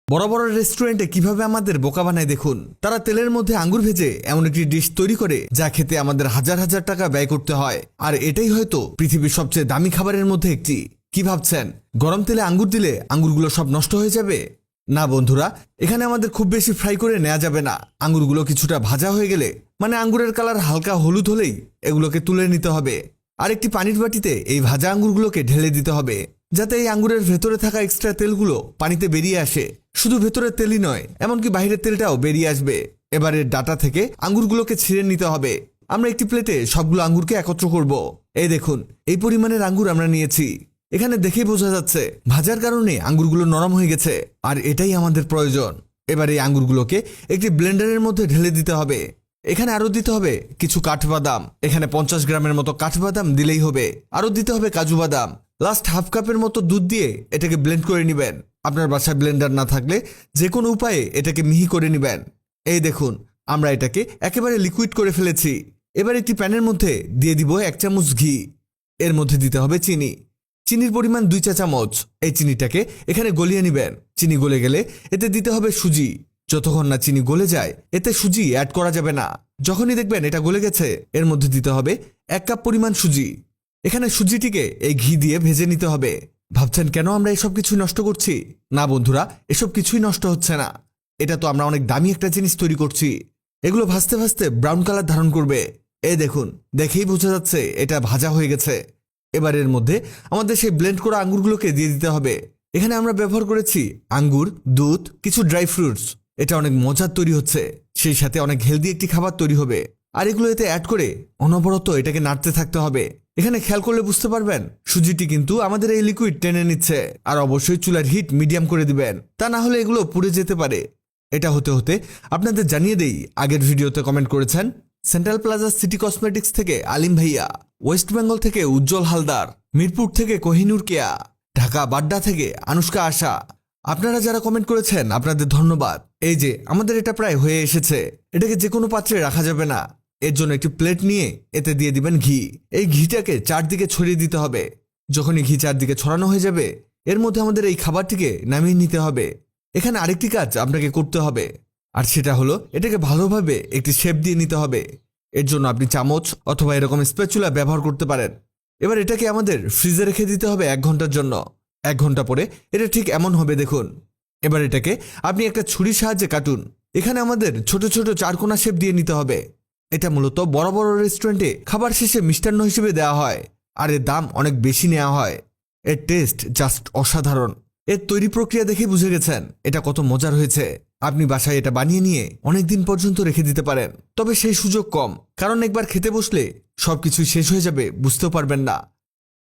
বড় বড় রেস্টুরেন্টে কিভাবে আমাদের বোকা বানায় দেখুন। তারা তেলের মধ্যে আঙ্গুর ভেজে এমন একটি ডিশ তৈরি করে যা খেতে আমাদের হাজার হাজার টাকা ব্যয় করতে হয়। আর এটাই হয়তো পৃথিবীর সবচেয়ে দামি খাবারের মধ্যে একটি। কি ভাবছেন গরম তেলে আঙ্গুর দিলে আঙ্গুরগুলো সব নষ্ট হয়ে যাবে? না বন্ধুরা, এখানে আমাদের খুব বেশি ফ্রাই করে নেওয়া যাবে না। আঙ্গুরগুলো কিছুটা ভাজা হয়ে গেলে, মানে আঙ্গুরের কালার হালকা হলুদ হলেই এগুলোকে তুলে নিতে হবে। আর একটি পানির বাটিতে এই ভাজা আঙ্গুরগুলোকে ঢেলে দিতে হবে, যাতে এই আঙ্গুরের ভেতরে থাকা এক্সট্রা তেলগুলো পানিতে বেরিয়ে আসে। শুধু ভেতরের তেলই নয়, এমনকি বাইরের তেলটাও বেরিয়ে আসবে। এবারে ডাটা থেকে আঙ্গুরগুলোকে ছিঁড়ে নিতে হবে। আমরা একটি প্লেটে সবগুলো আঙ্গুরকে একত্র করব। এই দেখুন, এই পরিমাণের আঙ্গুর আমরা নিয়েছি। এখানে দেখেই বোঝা যাচ্ছে ভাজার কারণে আঙ্গুরগুলো নরম হয়ে গেছে, আর এটাই আমাদের প্রয়োজন। এবার এই আঙ্গুরগুলোকে একটি ব্লেন্ডারের মধ্যে ঢেলে দিতে হবে। এখানে আরো দিতে হবে কিছু কাঠবাদাম। এখানে 50 গ্রামের মতো কাঠবাদাম দিলেই হবে। আরো দিতে হবে কাজু বাদাম। লাস্ট হাফ কাপের মতো দুধ দিয়ে এটাকে ব্লেন্ড করে নেবেন। আপনার বাসায় ব্লেন্ডার না থাকলে যে কোনো উপায়ে এটাকে মিহি করে নেবেন। এই দেখুন, আমরা এটাকে একেবারে লিকুইড করে ফেলেছি। এবার একটি প্যানের মধ্যে দিয়ে দিব 1 চামচ ঘি। এর মধ্যে দিতে হবে চিনি। চিনির পরিমাণ 2 চা চামচ। এই চিনিটাকে এখানে গলিয়ে নেবেন। চিনি গলে গেলে এতে দিতে হবে সুজি। যতক্ষণ না চিনি গলে যায় এতে সুজি অ্যাড করা যাবে না। যখনই দেখবেন এটা গলে গেছে, এর মধ্যে দিতে হবে 1 কাপ পরিমাণ সুজি। এখানে সুজিটিকে এই ঘি দিয়ে ভেজে নিতে হবে। ভাবছেন কেন আমরা এসব কিছু নষ্ট করছি? না বন্ধুরা, এসব কিছুই নষ্ট হচ্ছে না। এটা তো আমরা অনেক দামি একটা জিনিস তৈরি করছি। এগুলো ভাজতে ভাজতে ব্রাউন কালার ধারণ করবে। এই দেখুন, দেখেই বোঝা যাচ্ছে এটা ভাজা হয়ে গেছে। এবার এর মধ্যে আমাদের সেই ব্লেন্ড করা আঙ্গুরগুলোকে দিয়ে দিতে হবে। এখানে আমরা ব্যবহার করেছি আঙ্গুর, দুধ, কিছু ড্রাই ফ্রুটস। এটা অনেক মজার তৈরি হচ্ছে, সেই সাথে অনেক হেলদি একটি খাবার তৈরি হবে। আর এগুলো এতে অ্যাড করে অনবরত এটাকে নাড়তে থাকতে হবে। এখানে খেয়াল করলে বুঝতে পারবেন সুজিটি কিন্তু আমাদের এই লিকুইড টেনে নিচ্ছে। আর অবশ্যই চুলার হিট মিডিয়াম করে দিবেন, তা না হলে এগুলো পুড়ে যেতে পারে। এটা হতে হতে আপনাদের জানিয়ে দেই, আগের ভিডিওতে কমেন্ট করেছেন সেন্ট্রাল প্লাজা সিটি কসমেটিক্স থেকে আলিম ভাইয়া, ওয়েস্ট বেঙ্গল থেকে উজ্জ্বল হালদার, মিরপুর থেকে কোহিনুর কেয়া, ঢাকা বাড্ডা থেকে আনুষ্কা আশা। আপনারা যারা কমেন্ট করেছেন আপনাদের ধন্যবাদ। এই যে আমাদের এটা প্রায় হয়ে এসেছে। এটাকে যে কোনো পাত্রে রাখা যাবে না। এর জন্য একটি প্লেট নিয়ে এতে দিয়ে দিবেন ঘি। এই ঘিটাকে চারদিকে ছড়িয়ে দিতে হবে। যখনই ঘি চারদিকে ছড়ানো হয়ে যাবে, এর মধ্যে আমাদের এই খাবারটিকে নামিয়ে নিতে হবে। এখানে আরেকটি কাজ আপনাকে করতে হবে, আর সেটা হলো এটাকে ভালোভাবে একটি শেপ দিয়ে নিতে হবে। এর জন্য আপনি চামচ অথবা এরকম স্প্যাচুলা ব্যবহার করতে পারেন। এবার এটাকে আমাদের ফ্রিজে রেখে দিতে হবে 1 ঘন্টার জন্য। 1 ঘন্টা পরে এটা ঠিক এমন হবে দেখুন। এবার এটাকে আপনি একটা ছুরির সাহায্যে কাটুন। এখানে আমাদের ছোট ছোট চারকোনা শেপ দিয়ে নিতে হবে। এটা মূলত বড় বড় রেস্টুরেন্টে খাবার শেষে মিষ্টান্ন হিসেবে দেওয়া হয়, আর এর দাম অনেক বেশি নেওয়া হয়। এর টেস্ট জাস্ট অসাধারণ। এর তৈরি প্রক্রিয়া দেখে বুঝে গেছেন এটা কত মজার হয়েছে। আপনি বাসায় এটা বানিয়ে নিয়ে অনেকদিন পর্যন্ত রেখে দিতে পারেন। তবে সেই সুযোগ কম, কারণ একবার খেতে বসলে সবকিছু শেষ হয়ে যাবে, বুঝতেও পারবেন না।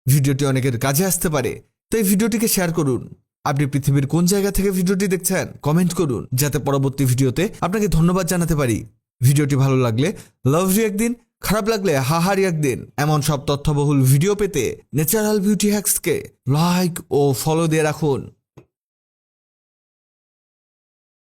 ভিডিওটি অনেকের কাজে আসতে পারে, তাই ভিডিওটিকে শেয়ার করুন। আপনি পৃথিবীর কোন জায়গা থেকে ভিডিওটি দেখছেন কমেন্ট করুন, যাতে পরবর্তী ভিডিওতে আপনাকে ধন্যবাদ জানাতে পারি। ভিডিওটি ভালো লাগলে লাভ রিঅ্যাক্ট দিন, খারাপ লাগলে হাহা রিঅ্যাক্ট দিন। এমন সব তথ্যবহুল ভিডিও পেতে ন্যাচারাল বিউটি হ্যাক্সকে লাইক ও ফলো দিয়ে রাখুন।